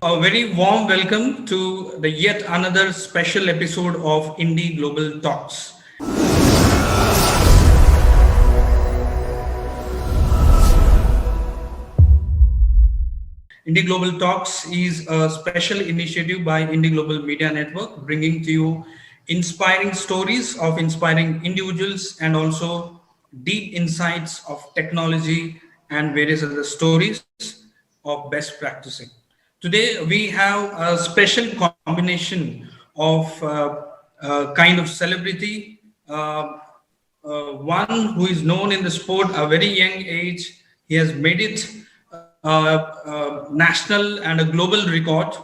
A very warm welcome to the yet another special episode of Indie Global Talks. Indie Global Talks is a special initiative by Indie Global Media Network, bringing to you inspiring stories of inspiring individuals and also deep insights of technology and various other stories of best practicing. Today, we have a special combination of kind of celebrity, one who is known in the sport a very young age. He has made it national and a global record.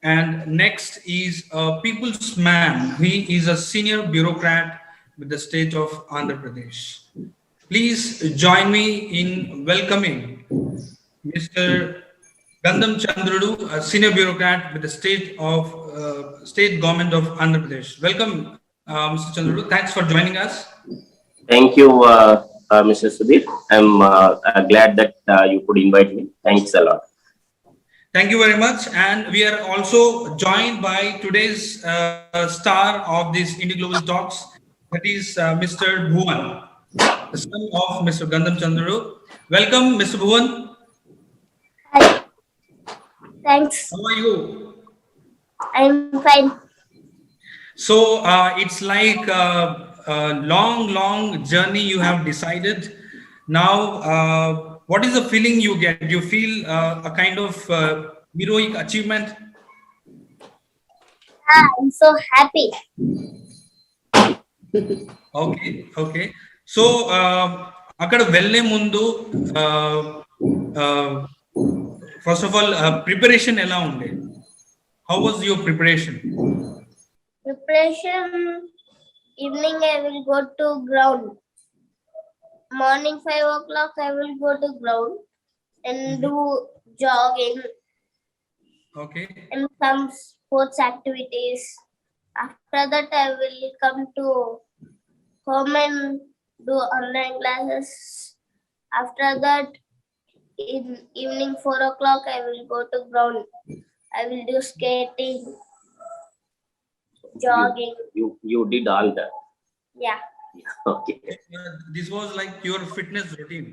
And next is a people's man. He is a senior bureaucrat with the state of Andhra Pradesh. Please join me in welcoming Mr. Gandham Chandrudu, a senior bureaucrat with the state government of Andhra Pradesh. Welcome, Mr. Chandrudu. Thanks for joining us. Thank you, Mr. Sudhir. I'm glad that you could invite me. Thanks a lot. Thank you very much. And we are also joined by today's star of this Indie Global Talks, that is Mr. Bhuvan, the son of Mr. Gandham Chandrudu. Welcome, Mr. Bhuvan. Hi, thanks. How are you? I'm fine. So it's like a long journey you have decided. Now, what is the feeling you get? Do you feel a kind of heroic achievement? I'm so happy. Okay. So, అక్కడ వెళ్ళే ముందు first of all preparation ఎలా ఉండే? How was your preparation? Preparation, evening I will go to ground. Morning 5 o'clock I will go to ground and do jogging Okay. and some sports activities. After that I will come to home and do online classes. After that in evening 4 o'clock I will go to ground. I will do skating, jogging. You did all that. Yeah. Okay. This was like your fitness routine.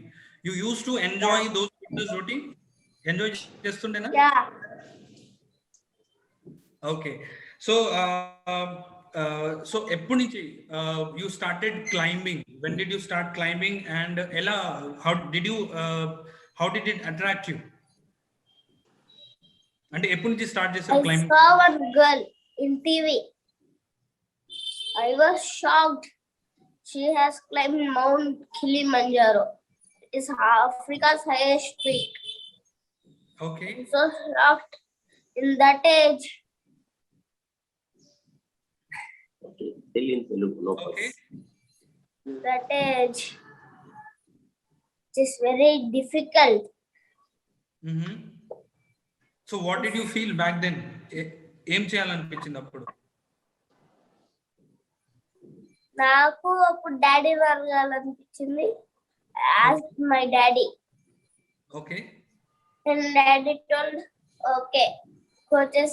You used to enjoy those fitness routine? Enjoy chestundena? Yeah. Okay. So, ఎప్పటి నుంచి you started climbing? When did you start climbing? And ఎలా how did it attract you? అంటే ఎప్పటి నుంచి start చేశారు I climbing? saw one girl in TV. I was shocked. She has climbed Mount Kilimanjaro. It's Africa's highest peak. Okay. I'm so shocked. In that age, Okay. Still in Telugu, no problem. Okay. it is very difficult. Mm-hmm. So what did you feel back then? ఏం చేయాలనిపించింది అప్పుడు? నాకు అప్పుడు daddy అడగాలనిపించింది. Asked my daddy. Okay. And daddy told, okay, coaches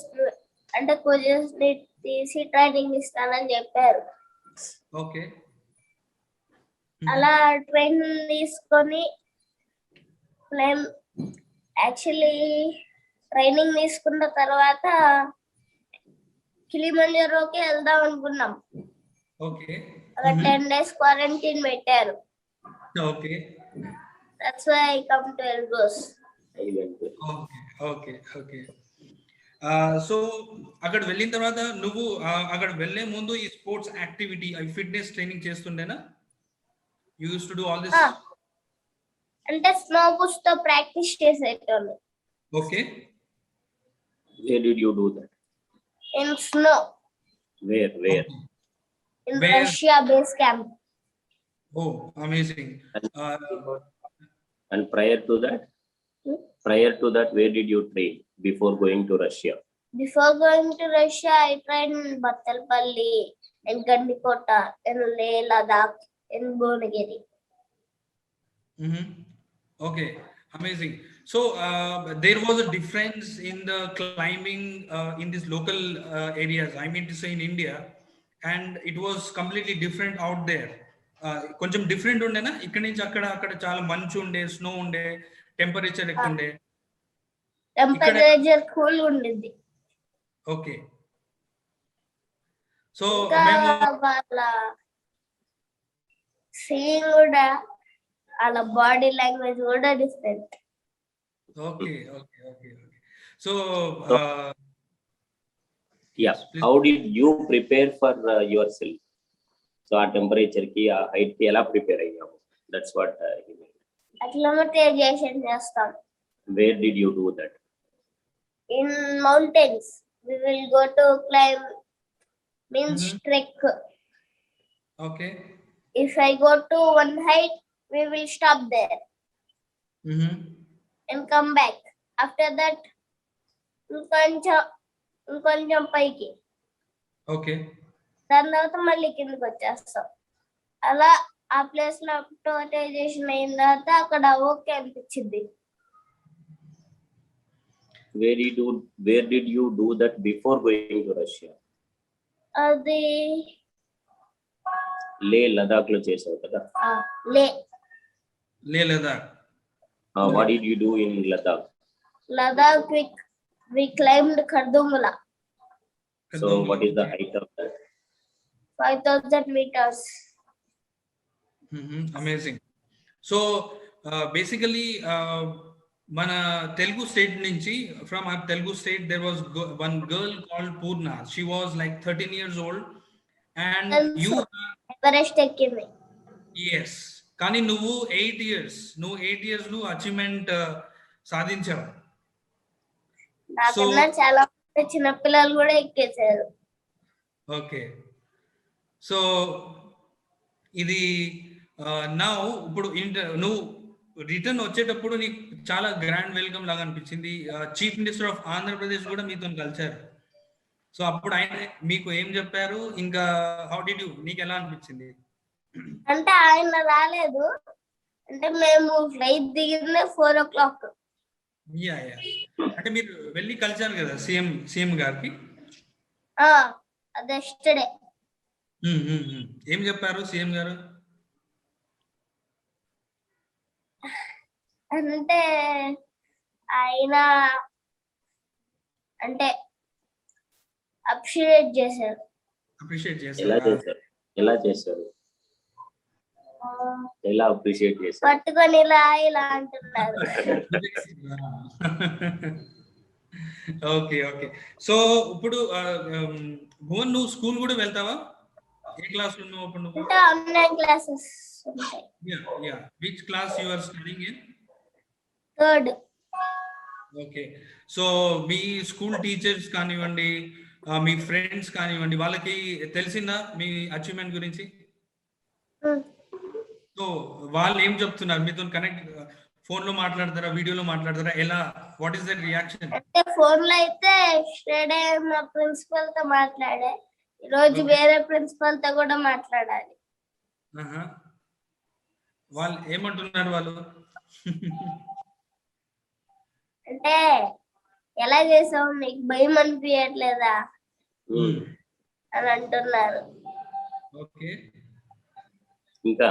ని తీసి training ఇస్తానని చెప్పారు. Okay. అలా training తీసుకొని యాక్చువల్లీ ట్రైనింగ్ తీసుకున్న తర్వాత కిలిమంజరోకి వెళ్దాం అనుకున్నాం. Okay. అలా 10 days క్వారంటైన్ పెట్టారు. Okay. That's why I come to Elbrus. I went there. Okay. So అక్కడ వెళ్ళిన తర్వాత నువ్వు అక్కడ వెళ్ళే ముందు ఈ స్పోర్ట్స్ యాక్టివిటీ ఈ ఫిట్నెస్ ట్రైనింగ్ చేస్తుండేనా? You use to do all this? అంటే స్నో బూట్స్ తో ప్రాక్టీస్ చేసేటోళ్ళు. Okay. Where did you do that? In snow. Where? In Where? Russia base camp. Oh, amazing. And prior to that, where did you train before going to Russia? Before going to Russia, I trained in Battalpalli, in Gandikota, in Leh Ladakh, in Bhubaneswar. Okay. Amazing. So there was a difference in the climbing in these local areas. I mean to say in India, and it was completely different out there. కొంచెం different ఉండేనా ఇక్కడ నుంచి అక్కడ అక్కడ చాలా మంచు ఉండే snow ఉండే టెంపరేచర్ ఎక్కువ ఉండే ఇక్కడ టెంపరేచర్ కూల్ ఉండింది. ఓకే సో ఇంకా మేము వాళ్ళ సీయింగ్ కూడా వాళ్ళ బాడీ లాంగ్వేజ్ కూడా different. Okay okay okay okay so Yeah. How did you prepare for yourself? So ఆ టెంపరేచర్ కి ఆ హైట్ కి ఎలా ప్రిపేర్ అయ్యాము? That's what he meant. అక్లిమటైజేషన్ చేస్తాం. Where did you do that? In mountains we will go to climb, means trek. Okay If I go to one height, we will stop there and come back. After that ఇంకొంచెం పైకి, okay దాని తర్వాత మళ్ళీ కిందకి వచ్చేస్తాం. అలా ఆ place లో అక్లిమటైజేషన్ అయిన తర్వాత అక్కడ ఓకే అనిపించింది. Where did you do that before going to Russia? అది లే లదాఖ్ లో చేసావు కదా. లే Ladakh. What did you do in Ladakh? Ladakh we climbed Kardungula. So what is the height of that? 5,000 meters. Amazing. So basically మన Telugu state నుంచి from our Telugu state there was one girl called Purna. She was like 13 years old and you Everest ఎక్కింది. yes కానీ నువ్వు 8 years నువ్వు achievement సాధించావు. నాకన్నా చాలా చిన్న పిల్లలు కూడా ఎక్కేశారు. ఓకే సో ఇది నౌ ఇప్పుడు నువ్వు రిటర్న్ వచ్చేటప్పుడు నీకు చాలా గ్రాండ్ వెల్కమ్ లాగా అనిపించింది. చీఫ్ మినిస్టర్ ఆఫ్ ఆంధ్రప్రదేశ్ కూడా మీతో కలిశారు. సో అప్పుడు ఆయన మీకు ఏం చెప్పారు, ఇంకా హౌ డిడ్ యూ, నీకు ఎలా అనిపించింది? అంటే ఆయన రాలేదు, అంటే మేము ఫ్లైట్ దిగిందే 4 o'clock. యా అంటే మీరు వెళ్ళి కలిశారు కదా సీఎం గారికి? అది ఎస్టర్డే. ఏం చెప్పారు సీఎం గారు? అంటే ఆయన అంటే అప్రిషియేట్ చేశారు. ఎలా చేశారు? ఎలా అప్రిషియేట్ చేశారు? పట్టుకొని ఇలా అంటున్నారు. ఓకే ఓకే సో ఇప్పుడు భువన్ నువ్వు స్కూల్ కూడా వెళ్తావా? ఏ క్లాస్ లో ఉన్నావు అప్పుడు నువ్వు? అంటే ఆన్లైన్ క్లాసెస్ ఉంటాయి. Yeah which class you are studying in? Third. Okay so మీ స్కూల్ టీచర్స్ కానివ్వండి, మీ ఫ్రెండ్స్ కానివ్వండి, వాళ్ళకి తెలిసిందా మీ అచీవ్మెంట్ గురించి? సో వాళ్ళు ఏం చెప్తున్నారు? మీతో కనెక్ట్ ఫోన్ లో మాట్లాడతారా, వీడియోలో మాట్లాడతారా, ఎలా, వాట్ ఈస్ దట్ రియాక్షన్? అంటే ఫోన్ లో అయితే స్టడీ మా ప్రిన్సిపల్ తో మాట్లాడే, ఈ రోజు వేరే ప్రిన్సిపల్ తో కూడా మాట్లాడాలి. వాళ్ళు ఏమంటున్నారు? వాళ్ళు అంటే ఎలా చేసావు, నీకు భయం అనిపించట్లేదా అని అంటున్నారు. ఓకే ఇంకా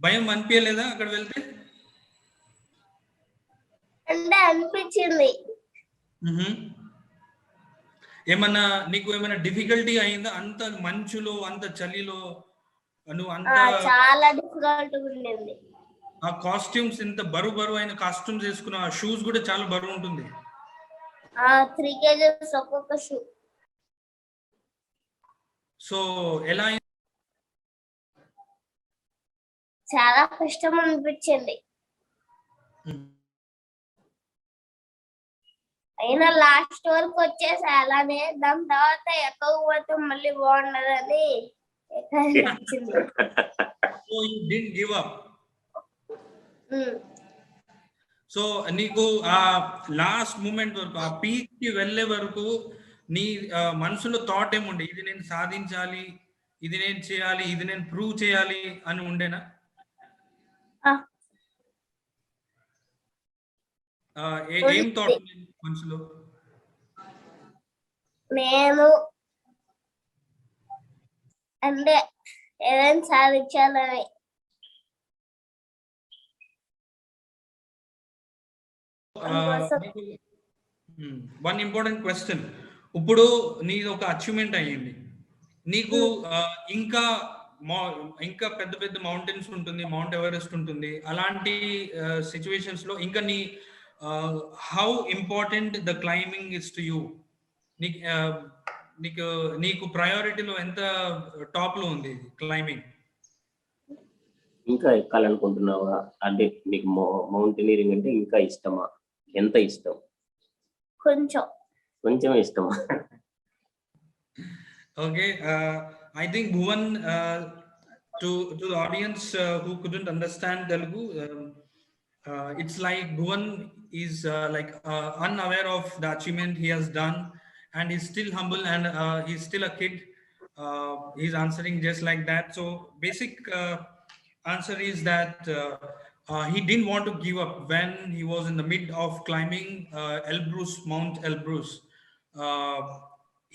భయం అనిపించలేదా అక్కడ వెళ్తే? అంటే అనిపించింది. ఏమన్నా నీకు ఏమైనా డిఫికల్టీ అయిందా? అంత మంచులో, అంత చలిలో నువ్వు అంత చాలా డిఫికల్ట్ ఉండింది. ఆ కాస్ట్యూమ్స్, ఇంత బరువు అయిన కాస్ట్యూమ్స్ వేసుకున్న, ఆ షూస్ కూడా చాలా బరువు ఉంటుంది. 3 kgs ఒక్కొక్క షూ. సో ఎలా చాలా కష్టం అనిపించింది. అయినా లాస్ట్ వరకు వచ్చేసి అలానే, దాని తర్వాత ఎక్కకపోతే మళ్ళీ బాగుండదని అనిపించింది. So you didn't give up. So నీకు ఆ లాస్ట్ మూమెంట్ వరకు, ఆ పీక్ కి వెళ్ళే వరకు నీ మనసులో థాట్ ఏముండే? ఇది నేను సాధించాలి, ఇది నేను చేయాలి, ఇది నేను ప్రూవ్ చేయాలి అని ఉండేనా? Ah, ఏం థాట్ మనసులో? నేను అంటే ఏదైనా సాధించాలని. One important question. ఇప్పుడు నీది ఒక అచీవ్మెంట్ అయ్యింది, నీకు ఇంకా ఇంకా పెద్ద పెద్ద మౌంటైన్స్ ఉంటుంది, మౌంట్ ఎవరెస్ట్ ఉంటుంది, అలాంటి సిచ్యువేషన్స్ లో ఇంకా నీ how important the climbing is to you? నీకు నీకు నీకు ప్రయారిటీలో ఎంత టాప్ లో ఉంది క్లైంబింగ్? ఇంకా ఎక్కాలనుకుంటున్నావా అంటే నీకు మౌంటైనీరింగ్ అంటే ఇంకా ఇష్టమా? ఎంత ఇష్టం? కొంచెం ఇష్టమా? Okay, I think Bhuvan, to the audience who couldn't understand Telugu, it's like Bhuvan is like unaware of the achievement he has done, and he's still humble, and he's still a kid. He's answering just like that. So basic answer is that he didn't want to give up when he was in the mid of climbing Elbrus, Mount Elbrus. Uh,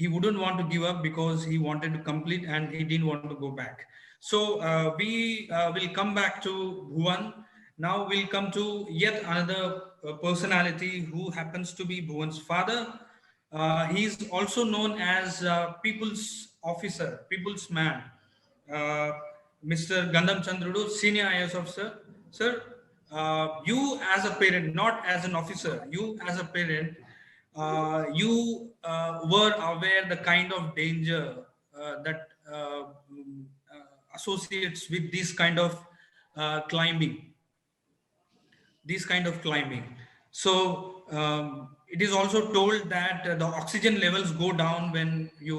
he wouldn't want to give up because he wanted to complete and he didn't want to go back. So we will come back to Bhuvan. Now we'll come to yet another personality who happens to be Bhuvan's father. He's also known as people's officer, people's man, uh, Mr. Gandham Chandrudu, senior IAS officer. Sir, you as a parent, not as an officer, you as a parent, you were aware the kind of danger that associates with this kind of climbing, so it is also told that the oxygen levels go down when you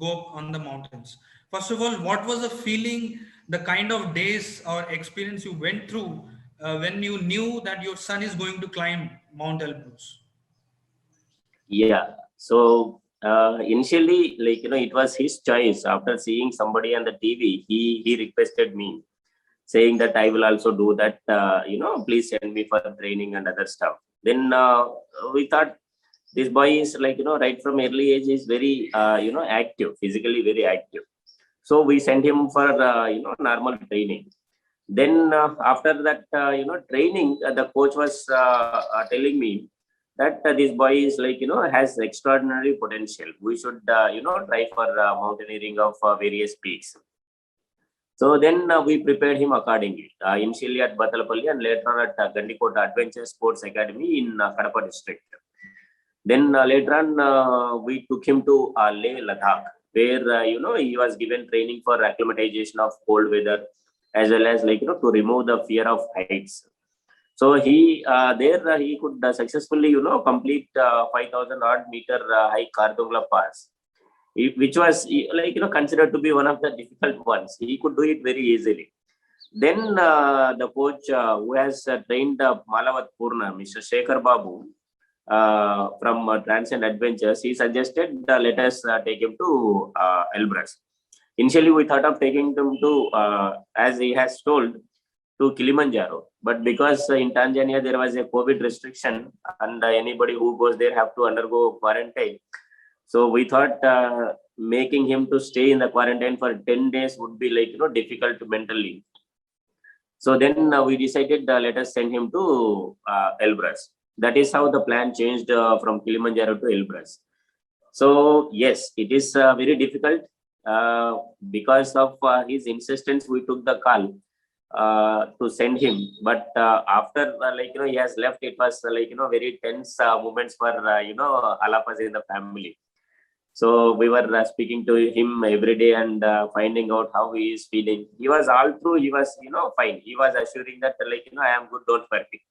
go up on the mountains. First of all, what was the feeling, the kind of days or experience you went through when you knew that your son is going to climb Mount Elbrus? Yeah. So initially, like, it was his choice. After seeing somebody on the TV, he requested me, saying that I will also do that. Please send me for training and other stuff. Then we thought this boy is like, right from early age is very active, physically very active. So we sent him for normal training. Then after that training, the coach was telling me that this boy is like, has extraordinary potential. We should try for mountaineering of various peaks. So then we prepared him accordingly, initially at Batalapalli and later at Gandikota Adventure Sports Academy in Kadapa district. Then later on we took him to Leh Ladakh, where he was given training for acclimatization of cold weather, as well as like to remove the fear of heights. So he there he could successfully complete 5,000 odd meter high Kardungla pass, which was like considered to be one of the difficult ones. He could do it very easily. Then the coach who has trained Malavat Purna, Mr. Shekhar Babu, from Transcend Adventures, he suggested let us take him to Elbrus. Initially we thought of taking them to as he has told, to Kilimanjaro, but because in Tanzania there was a COVID restriction and anybody who goes there have to undergo quarantine. So we thought making him to stay in the quarantine for 10 days would be like difficult mentally. So then we decided let us send him to Elbrus. That is how the plan changed from Kilimanjaro to Elbrus. So yes, it is very difficult. Because of his insistence, we took the call to send him. But after he has left, it was very tense moments for all of us in the family. So we were speaking to him every day and finding out how he is feeling. He was all through, he was fine. He was assuring that I am good, don't worry.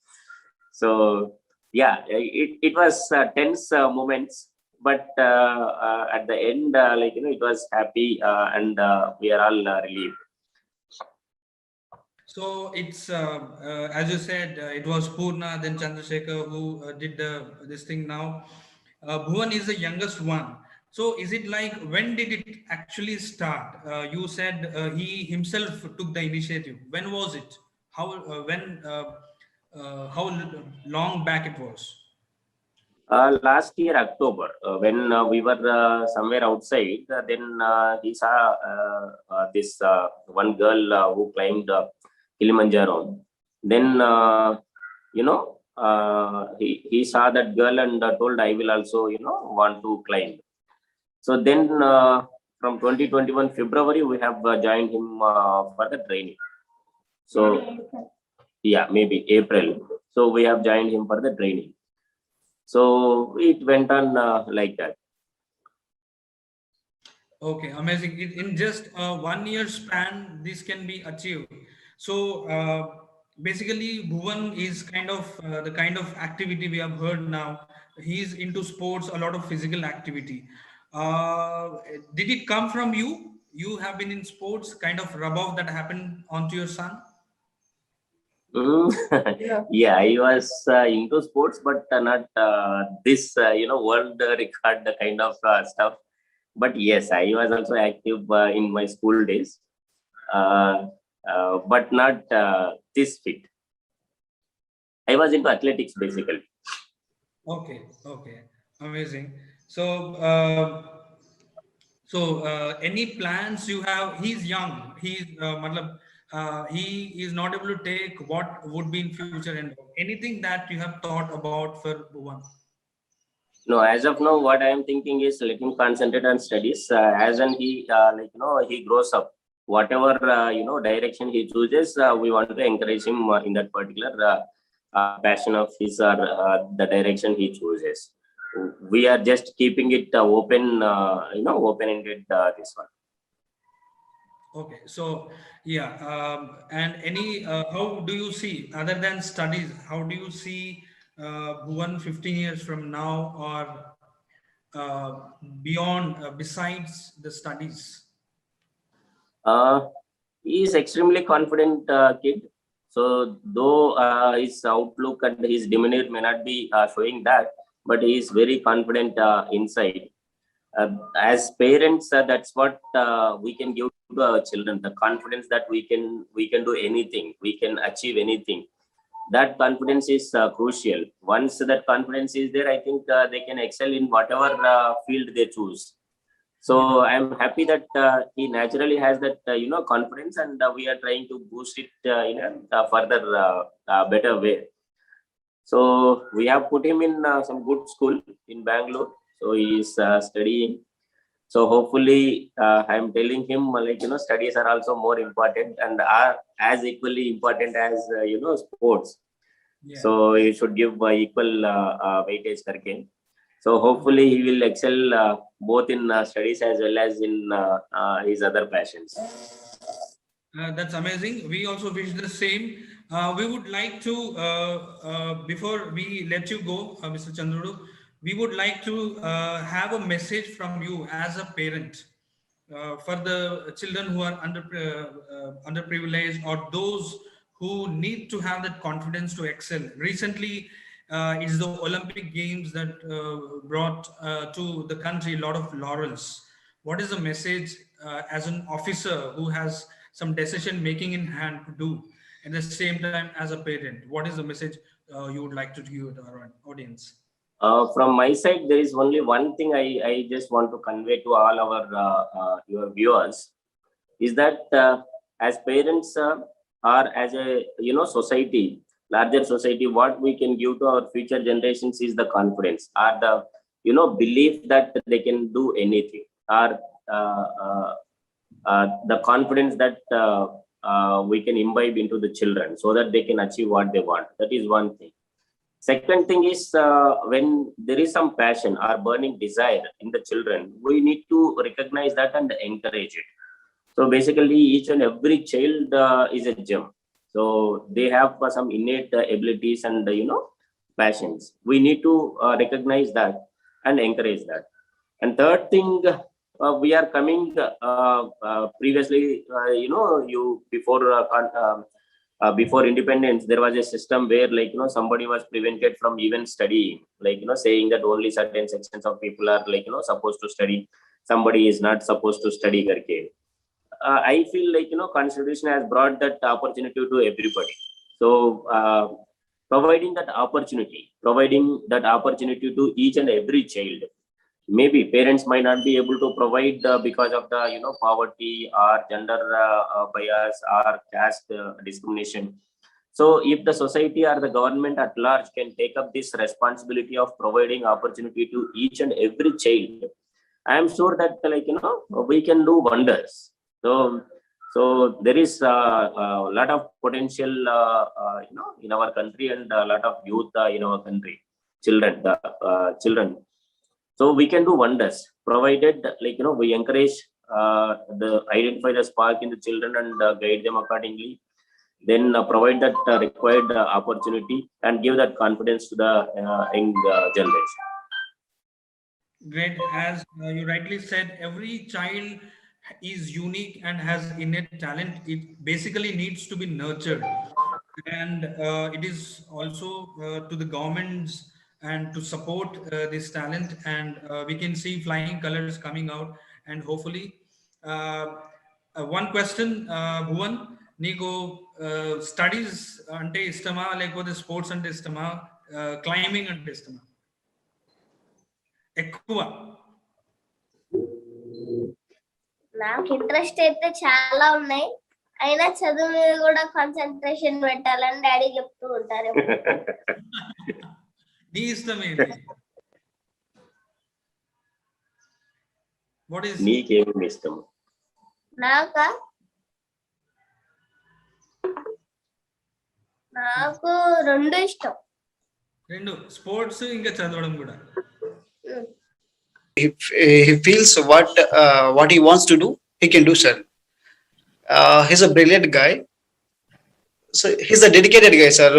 So yeah, it was tense moments, but at the end it was happy and we are all relieved. So it's as you said, it was Purna, then Chandrasekhar who did this thing. Now Bhuvan is the youngest one, So is it like, when did it actually start? You said he himself took the initiative. When was it? How long back it was? Last year, October, when we were somewhere outside, then he saw this one girl who climbed Kilimanjaro. Then, he saw that girl and told, I will also, want to climb. So then, from 2021 February, we have joined him for the training. So, yeah, maybe April. So we have joined him for the training. So it went on like that. Okay, amazing. In just 1 year span, this can be achieved. So basically, Bhuvan is kind of the kind of activity we have heard now. He's into sports, a lot of physical activity. Did it come from you? You have been in sports, kind of rub off that happened onto your son? Mm, yeah, I was into sports, but not this, world record kind of stuff. But yes, I was also active in my school days, uh, but not this fit. I was into athletics basically. Okay, okay, amazing. So, any plans you have? He's young. He is not able to take what would be in future. And anything that you have thought about for Bhuvan? No, as of now, what I am thinking is let him concentrate on studies. As and he, he grows up, whatever direction he chooses, we want to encourage him in that particular passion of his or the direction he chooses. We are just keeping it open, open-ended. This one. Okay, so yeah, and how do you see, other than studies, how do you see Bhuvan 15 years from now, or beyond, besides the studies? Uh, he is extremely confident kid. So though his outlook and his demeanor may not be showing that, but he is very confident inside. As parents, that's what we can give to our children: the confidence that we can do anything, we can achieve anything. That confidence is crucial. Once that confidence is there, I think they can excel in whatever field they choose. So I'm happy that he naturally has that confidence, and we are trying to boost it in a further better way. So we have put him in some good school in Bangalore. So he is studying. So hopefully, I'm telling him studies are also more important and are as equally important as sports. Yeah. So you should give equal weightage karke. So hopefully he will excel both in studies as well as in his other passions. That's amazing. We also wish the same. We would like to, before we let you go, Mr. Chandrudu, we would like to have a message from you as a parent for the children who are underprivileged, or those who need to have that confidence to excel. Recently, it's the Olympic Games that brought to the country a lot of laurels. What is the message as an officer who has some decision making in hand to do, at the same time as a parent? What is the message you would like to give to our audience? From my side, there is only one thing I just want to convey to all our your viewers is that as parents or as a society, larger society, what we can give to our future generations is the confidence or the belief that they can do anything, or the confidence that we can imbibe into the children so that they can achieve what they want. That is one thing. Second thing is when there is some passion or burning desire in the children, we need to recognize that and encourage it. So basically, each and every child is a gem. So they have some innate abilities and passions. We need to recognize that and encourage that. And third thing, we are coming previously, you before before independence, there was a system where, like, somebody was prevented from even studying, like, saying that only certain sections of people are, like, supposed to study. Somebody is not supposed to study. Karke. I feel like, Constitution has brought that opportunity to everybody. So, providing that opportunity to each and every child. Maybe parents might not be able to provide because of the poverty or gender bias or caste discrimination. So if the society or the government at large can take up this responsibility of providing opportunity to each and every child, I am sure that, like, we can do wonders. So there is a lot of potential in our country, and a lot of youth in our country, children. So we can do wonders, provided, like, we encourage the identify the spark in the children and guide them accordingly. Then provide that required opportunity and give that confidence to the young generation. Great. As you rightly said, every child is unique and has innate talent. It basically needs to be nurtured. And it is also to the governments and to support this talent. And we can see flying colors coming out. And hopefully, one question, Bhuvan, Nico, studies ante istama, like sports ante istama, climbing ante istama. ఎక్కువ నాకు interest అయితే చాలా ఉన్నాయి, అయినా చదువు మీద కూడా concentration పెట్టాలని డాడీ చెప్తూ ఉంటారు. నీ ఇష్టం ఏంటి? వాట్ ఇస్ నీకేమి ఇష్టం? నాకు రెండు ఇష్టం. రెండు, స్పోర్ట్స్ ఇంకా చదవడం కూడా. If he feels what he wants to do, he can do, sir. He's a brilliant guy. So he's a dedicated guy, sir.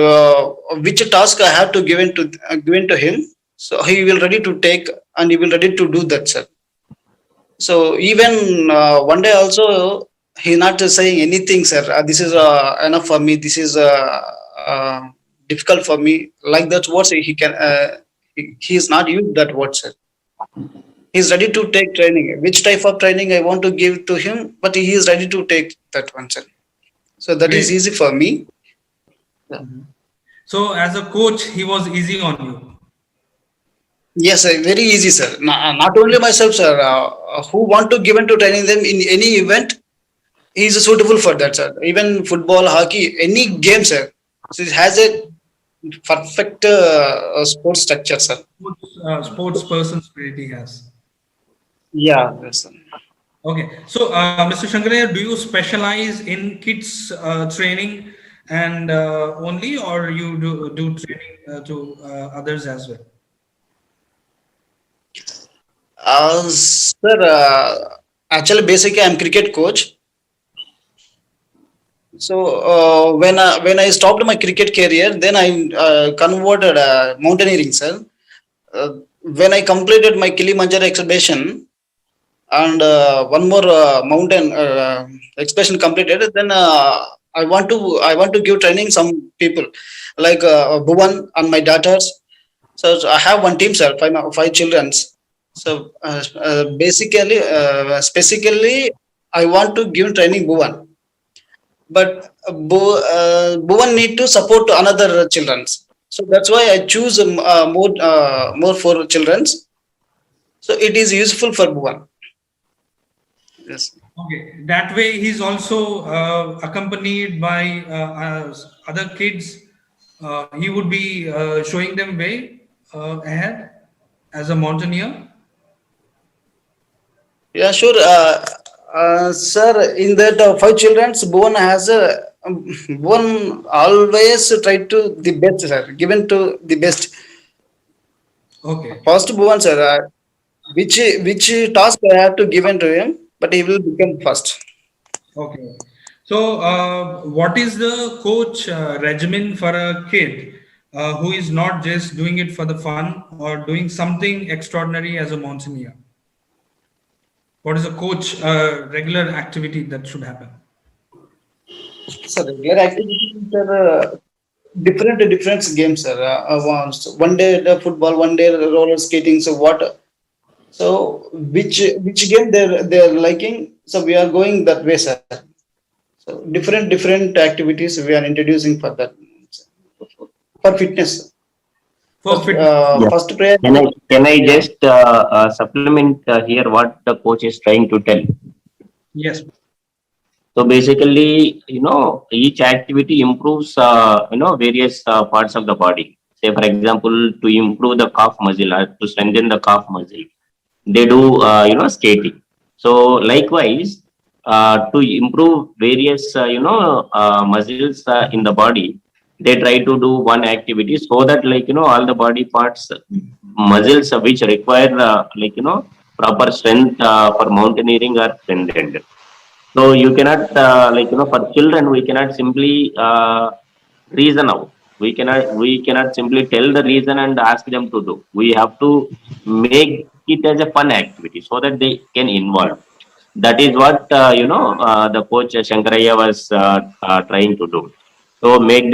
Which task I have to given to him, so he will ready to take and he will ready to do that, sir. So even one day also he not saying anything, sir. This is enough for me. This is difficult for me. Like that words he can. He is not used that word, sir. He is ready to take training. Which type of training I want to give to him, but he is ready to take that one, sir. So that Great. is easy for me. So as a coach, he was easy on you. Yes, sir, very easy, sir. Not only myself, sir. Who want to give into training them in any event, he is suitable for that, sir. Even football, hockey, any game, sir. So it has a perfect sports structure, sir. Sports person spirit he has. Yeah, yes, sir. Okay, so Mr. Shankaraya, do you specialize in kids training and only, or you do training to others as well? Sir, actually, basically, I'm cricket coach. So when I stopped my cricket career, then I converted mountaineering, sir. When I completed my Kilimanjaro exhibition and one more mountain exhibition completed, then I want to give training some people like Bhuvan and my daughters. So I have one team, sir, five children. So basically, specifically, I want to give training Bhuvan. But Bhuvan need to support another children. So that's why I choose more for children. So it is useful for Bhuvan. Yes. Okay, that way he's also accompanied by other kids. He would be showing them way ahead as a mountaineer. Yeah, sure. Sir, in that five children, Bhuvan has Bhuvan always try to the best, sir. Given to the best. Okay. First Bhuvan, sir. Which task I have to given to him, but he will become first. Okay. So, what is the coach regimen for a kid who is not just doing it for the fun or doing something extraordinary as a mountaineer? What is a coach regular activity that should happen? Sir, regular activities are different games, sir. One day the football, one day the roller skating. So what? So which game they're liking? So we are going that way, sir. So different activities we are introducing for that, for fitness. For fitness. Yeah. First prayer. Can I Yeah. just supplement here what the coach is trying to tell? Yes. So basically, each activity improves, various parts of the body. Say, for example, to improve the calf muscle or to strengthen the calf muscle, they do, skating. So likewise, to improve various, muscles in the body, they try to do one activity so that, all the body parts, muscles which require, proper strength for mountaineering are strengthened. So you cannot, for children, we cannot simply reason out. We cannot simply tell the reason and ask them to do. We have to make it as a fun activity so that they can involve. That is what the coach Shankaraya was trying to do. So make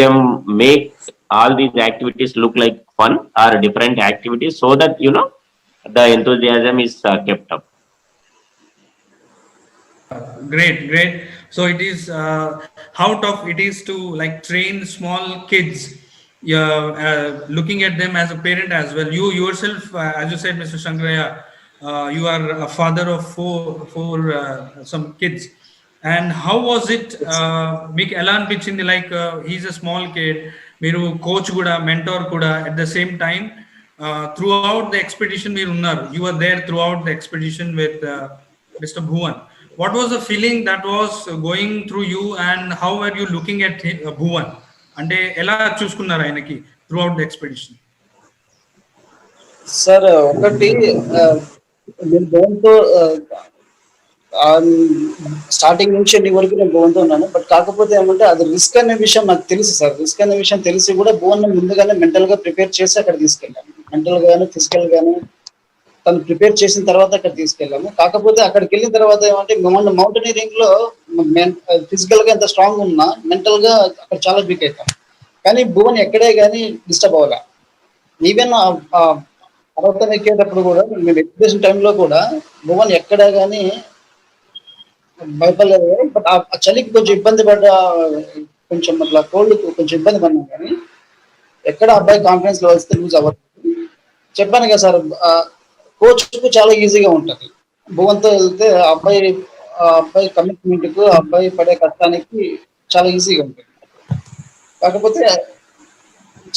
all these activities look like fun or different activities so that the enthusiasm is kept up. Great, great. So it is how tough it is to like train small kids. Yeah, looking at them as a parent as well. You yourself, as you said, Mr. Shankaraya, you are a father of four some kids. And how was it? మీకు ఎలా అనిపించింది like he's a small kid మీరు coach కూడా mentor కూడా at the same time throughout the expedition మీరు ఉన్నారు you are there throughout the expedition with mister Bhuvan what was the feeling that was going through you and how were you looking at Bhuvan అంటే ఎలా చూసుకున్నారు ఆయనకి throughout the expedition sir ఒకటి నేను భువన్తో starting నుంచి ఎన్ని వరకు నేను భువన్తో ఉన్నాను బట్ కాకపోతే ఏమంటే అది రిస్క్ అనే విషయం నాకు తెలుసు సార్ రిస్క్ అనే విషయం తెలిసి కూడా భువన్ ముందుగానే మెంటల్ గా ప్రిపేర్ చేసి అక్కడ తీసుకెళ్ళాను మెంటల్ గాను ఫిజికల్ గాను తను ప్రిపేర్ చేసిన తర్వాత అక్కడ తీసుకెళ్ళాము కాకపోతే అక్కడికి వెళ్ళిన తర్వాత ఏమంటే మౌంటైనీరింగ్ లో ఫిజికల్ గా ఎంత స్ట్రాంగ్ ఉన్నా మెంటల్ గా అక్కడ చాలా వీక్ అవుతాం కానీ భువన్ ఎక్కడే కానీ డిస్టర్బ్ అవ్వాల ఈవెన్ పర్వతం ఎక్కేటప్పుడు కూడా మేము ఎక్స్ప్రెషన్ టైంలో కూడా భువన్ ఎక్కడా కానీ భయపడలేదు బట్ ఆ చలికి కొంచెం ఇబ్బంది కొంచెం అట్లా కోల్డ్ కొంచెం ఇబ్బంది పడినాం కానీ ఎక్కడ అబ్బాయి కాన్ఫిడెన్స్ లెవెల్స్ లూజ్ అవ్వదు చెప్పాను కదా సార్ కోచ్ కు చాలా ఈజీగా ఉంటుంది భువన్తో వెళ్తే ఆ అబ్బాయి కమిట్మెంట్ కు అబ్బాయి పడే కష్టానికి చాలా ఈజీగా ఉంటుంది కాకపోతే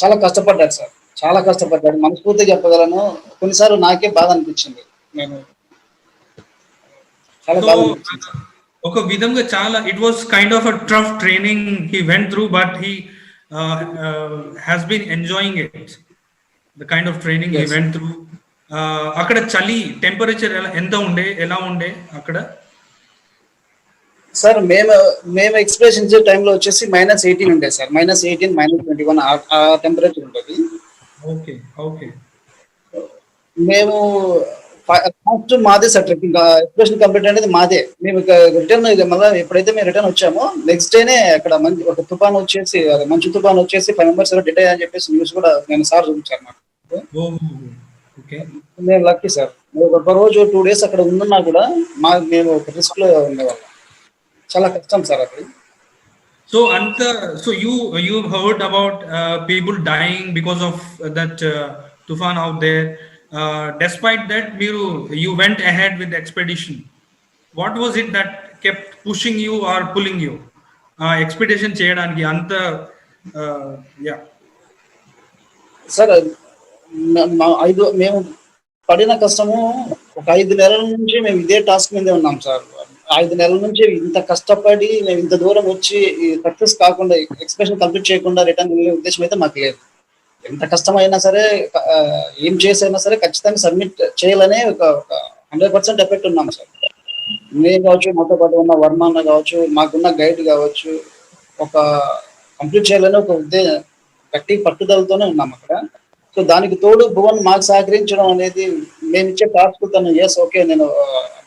చాలా కష్టపడ్డాడు సార్ చాలా కష్టపడ్డాడు మనస్ఫూర్తిగా చెప్పగలను కొన్నిసార్లు నాకే బాధ అనిపించింది నేను చాలా బాధ అనిపించింది ఒక విధంగా చాలా it was kind of a tough training he went through but he has been enjoying it the kind of training he went through అక్కడ చలి టెంపరేచర్ ఎలా ఉండే అక్కడ సార్ మేము ఎక్స్ప్రెషన్ ఇచ్చే టైంలో వచ్చేసి -18 ఉండే సార్ -18 -21 ఆ టెంపరేచర్ ఉంటుంది ఓకే ఓకే మేము ఫస్ట్ మాదే సార్ ట్రెక్కింగ్ ఎక్స్ప్రెషన్ కంప్లీట్ అనేది మాదే మేము రిటర్న్ మళ్ళీ ఎప్పుడైతే మేము రిటర్న్ వచ్చామో నెక్స్ట్ డేనే అక్కడ ఒక తుఫాన్ వచ్చేసి మంచు తుఫాన్ వచ్చేసి 5 మెంబర్స్ డెడ్ అయ్యా అని చెప్పేసి న్యూస్ కూడా నేను సార్ చూపించాను నాకు నేను లక్కీ సార్ ఒక రోజు 2 days అక్కడ ఉన్నా కూడా మేము ఒక రిస్క్ లో ఉండేవాళ్ళం చాలా కష్టం సార్ అది So you heard about people dying because of that tufan out there. Despite that, you went ahead with the expedition. What was it that kept pushing you or pulling you? Expedition cheyadaniki anta yeah. Sir మేము పడిన కష్టము ఒక 5 నెలల నుంచి మేము ఇదే task మీదే ఉన్నాం సార్ 5 నెలల నుంచి ఇంత కష్టపడి మేము ఇంత దూరం వచ్చి సక్సెస్ కాకుండా ఎక్స్ప్రెషన్ కంప్లీట్ చేయకుండా రిటర్న్ వెళ్ళే ఉద్దేశం అయితే మాకు లేదు ఎంత కష్టమైనా సరే ఏం చేసైనా సరే ఖచ్చితంగా సబ్మిట్ చేయాలనే ఒక 100% ఎఫెక్ట్ ఉన్నాం సార్ నేను కావచ్చు మాతో పాటు ఉన్న వర్మ అన్న కావచ్చు మాకున్న గైడ్ కావచ్చు ఒక కంప్లీట్ చేయాలని ఒక గట్టి పట్టుదలతోనే ఉన్నాం అక్కడ సో దానికి తోడు భువన్ మాకు సహకరించడం అనేది మేము ఇచ్చే టాస్క్ తను ఓకే నేను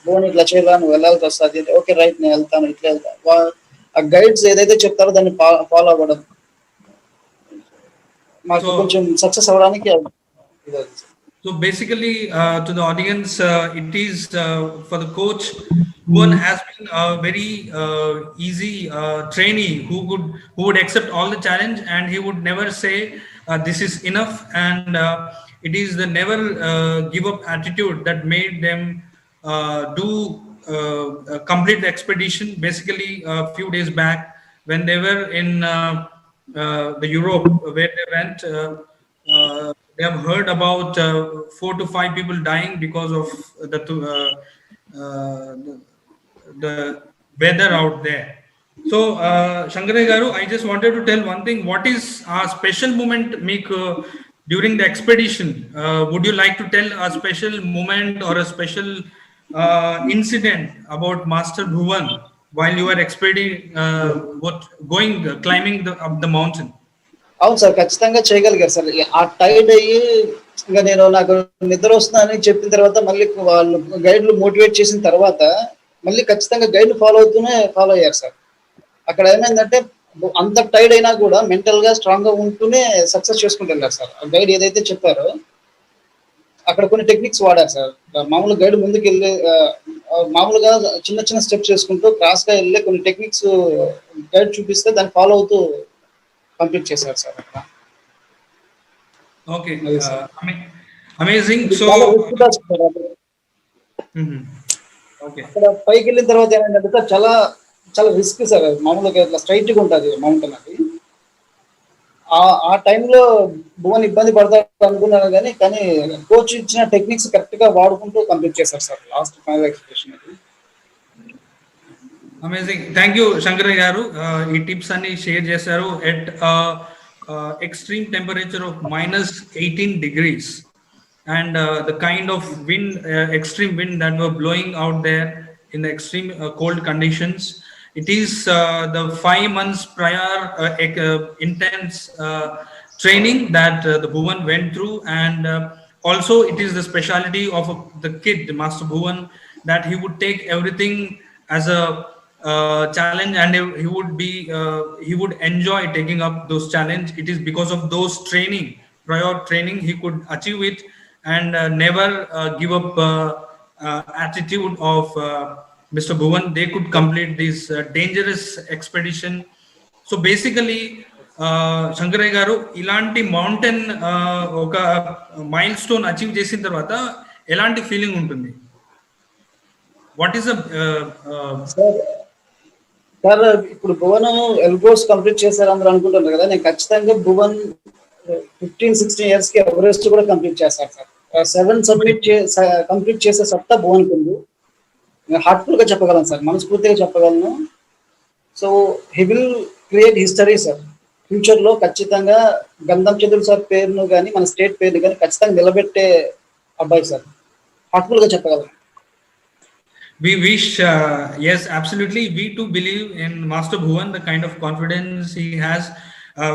భువన్ ఇట్లా చేయాలా నువ్వు వెళ్ళాల్సి వస్తుంది ఓకే రైట్ నేను వెళ్తాను ఇట్లా వెళ్తాను ఆ గైడ్స్ ఏదైతే చెప్తారో దాన్ని ఫాలో అవ్వడం మాకు So, కొంచెం సక్సెస్ అవ్వడానికి So basically, to the audience, it is for the coach. Bhuvan has been a very easy trainee who would accept all the challenge, and he would never say this is enough. And it is the never give up attitude that made them do complete the expedition. Basically, a few days back, when they were in the Europe, where they went. They have heard about 4 to 5 people dying because of the weather out there. So, Shankaraya Garu, I just wanted to tell one thing. What is our special moment make during the expedition? Would you like to tell a special moment or a special incident about Master Bhuvan while you were expediting, climbing up the mountain? అవును sir, ఖచ్చితంగా చేయగలిగారు sir. ఆ tired అయ్యి ఇంకా నేను నాకు నిద్ర వస్తుందని చెప్పిన తర్వాత మళ్ళీ వాళ్ళు గైడ్లు మోటివేట్ చేసిన తర్వాత మళ్ళీ ఖచ్చితంగా గైడ్లు ఫాలో అయ్యారు సార్. అక్కడ ఏమైందంటే అంత టైర్డ్ అయినా కూడా మెంటల్ గా స్ట్రాంగ్ గా ఉంటూనే సక్సెస్ చేసుకుంటూ వెళ్ళారు సార్. ఆ గైడ్ ఏదైతే చెప్పారో అక్కడ కొన్ని టెక్నిక్స్ వాడారు సార్. మామూలు గైడ్ ముందుకు వెళ్ళి మామూలుగా చిన్న చిన్న స్టెప్స్ చేసుకుంటూ క్రాస్ గా వెళ్ళి కొన్ని టెక్నిక్స్ గైడ్ చూపిస్తే దాన్ని ఫాలో అవుతూ కంప్లీట్ చేశారు సార్. Okay, amazing. సో అక్కడ పైకి వెళ్ళిన తర్వాత ఏమైందంటే చాలా చాలా రిస్క్ సార్. మామూలుగా ఇట్లా స్ట్రైట్ గా ఉంటుంది మౌంటైన్. అది ఆ టైంలో భువన్ ఇబ్బంది పడతాడు అనుకున్నాను, కానీ కోచ్ ఇచ్చిన టెక్నిక్స్ కరెక్ట్ గా వాడుకుంటూ కంప్లీట్ చేశారు sir last final expression. Amazing. Thank you Shankaraiah గారు, ఈ టిప్స్ అన్ని షేర్ చేశారు. At extreme temperature of -18 degrees and the kind of wind, extreme wind that were blowing out there in the extreme cold conditions. It is the 5 months prior intense training that the Bhuvan went through, and also it is the speciality of the kid, Master Bhuvan, that he would take everything as a challenge, and he would enjoy taking up those challenge. It is because of those prior training he could achieve it, and never give up attitude of Mr. Bhuvan. They could complete this dangerous expedition. So basically, Shankaraya garu, ilanti mountain oka milestone achieve chesin tarvata elanti feeling untundi? What is the sir ఇప్పుడు Bhuvan Elbrus complete చేశారు అందరూ అనుకుంటున్నారు కదా. నేను ఖచ్చితంగా Bhuvan 15-16 years కి Everest కూడా complete చేస్తారు సార్. 7 కంప్లీట్ చేసే సత్తా భువన్కి ఉంది. నేను హార్ట్ఫుల్ గా చెప్పగలను సార్, మనస్ఫూర్తిగా చెప్పగలను. So he will create history sir. Future లో ఖచ్చితంగా గంధం చంద్రుడు సార్ పేరును కానీ మన స్టేట్ పేరును కానీ ఖచ్చితంగా నిలబెట్టే అబ్బాయి సార్. హార్ట్ఫుల్ గా చెప్పగలను. We wish, yes, absolutely. We too believe in Master Bhuvan, the kind of confidence he has.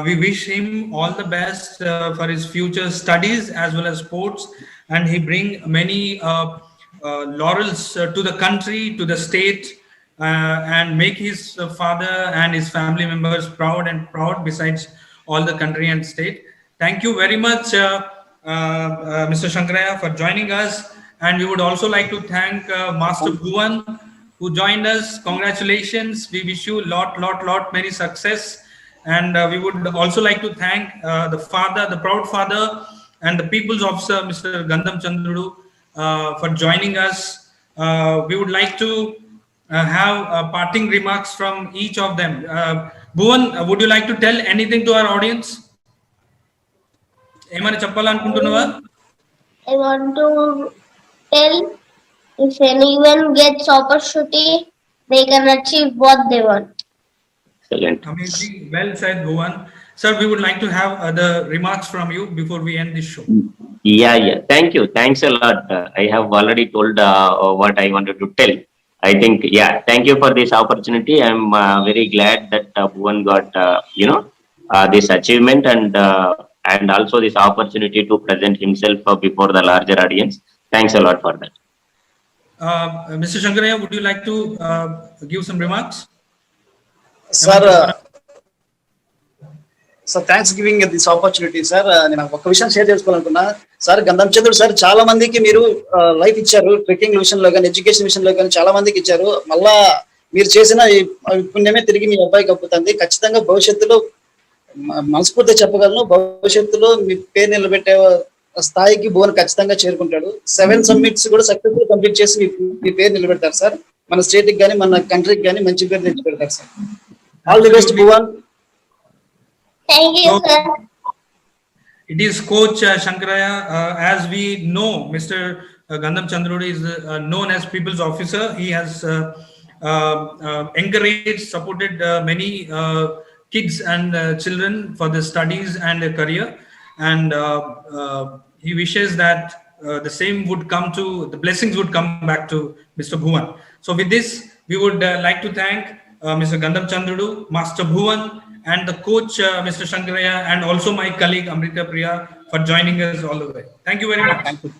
We wish him all the best for his future studies as well as sports, and he bring many laurels to the country, to the state, and make his father and his family members proud besides all the country and state. Thank you very much, Mr. Shankaraya, for joining us. And we would also like to thank Master Bhuvan, who joined us. Congratulations. We wish you lot many success. And we would also like to thank the father, the proud father, and the people's officer, Mr. Gandham Chandrudu, for joining us. We would like to have parting remarks from each of them. Bhuvan, would you like to tell anything to our audience? Emana cheppalanukuntunnava? I want to tell, if anyone gets opportunity, they can achieve what they want. Excellent. Amazing. Well said, Bhuvan. Sir, we would like to have the remarks from you before we end this show. Yeah. Thank you. Thanks a lot. I have already told what I wanted to tell. I think, thank you for this opportunity. I'm very glad that Bhuvan got, this achievement and also this opportunity to present himself before the larger audience. Thanks a lot for that. Mr. Shankaraya, would you like to give some remarks? Sir sir thanks giving this opportunity sir. నేను ఒక విషయం share చేసుకోవాలనుకున్నా sir. Gandham Chandrudu sir చాలా మందికి మీరు life ఇచ్చారు, trekking విషయంలో కానీ education విషయంలో కానీ చాలా మందికి ఇచ్చారు. మళ్ళా మీరు చేసిన ఈ పుణ్యమే తిరిగి మీ అబ్బాయికి అప్పుతుంది. ఖచ్చితంగా భవిష్యత్తులో మనస్ఫూర్తిగా చెప్పగలను, భవిష్యత్తులో మీ పేరు నిలబెట్టే స్థాయికి భువన్ ఖచ్చితంగా చేరుకుంటాడు. 7 సమ్మిట్స్ కూడా సక్సెస్ఫుల్ కంప్లీట్ చేసి మీ పేరు నిలబెడతారు సార్. మన స్టేట్ కి కానీ మన కంట్రీకి కానీ మంచి పేరు తెచ్చి పెడతారు sir. All the best Bhuvan. Thank you, So, sir. it is Coach Shankaraya. As we know, Mr. Gandham Chandrudu is known as People's Officer. He has encouraged, supported many kids and children for their studies and their career. And he wishes that the same would come to, the blessings would come back to Mr. Bhuvan. So with this, we would like to thank Mr. Gandham Chandrudu, Master Bhuvan, and the coach, Mr. Shankaraya, and also my colleague Amrita Priya for joining us all the way. Thank you very much. Thank you.